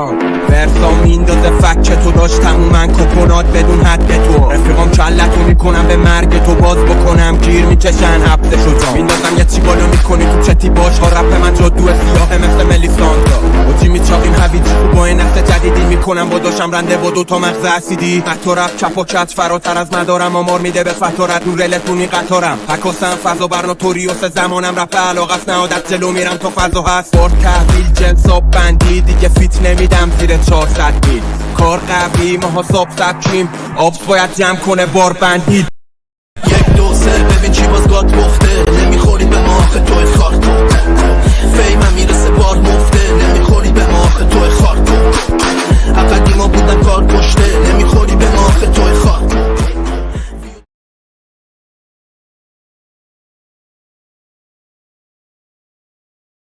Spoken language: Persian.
جان ورسا میندازه فکه تو داشتم من کپونات بدون حد تو رفیقام کلتو میکنم به مرگ تو باز بکنم گیر میکشن حبسشو جان میندازم یه چی بالا میکنی تو چتی باش ها رپ من جادو سیاه مثل ملیسانتا با چی میچاقیم هویجی خوب با این نسل جدیدی میکنم با داشم رنده با دوتا مغز اسیدی حتی رپ چپ و کت فراتر از مدارم آمار میده به فتارت نور الکترونی قطارم پکاسم فضا برنا توریوس زمانم رپ علاقه است نهادت جلو میرم تا فضا هست بار تحویل جنس آب بندی دیگه فیت نمیدم زیر 400 میل کار قوی ماها ساب سکیم آبس باید جمع کنه بار بندی 1 2 3 ببین چی باز گات بخته نمیخوری به ما آخه توی خارکو فیمم میرسه بار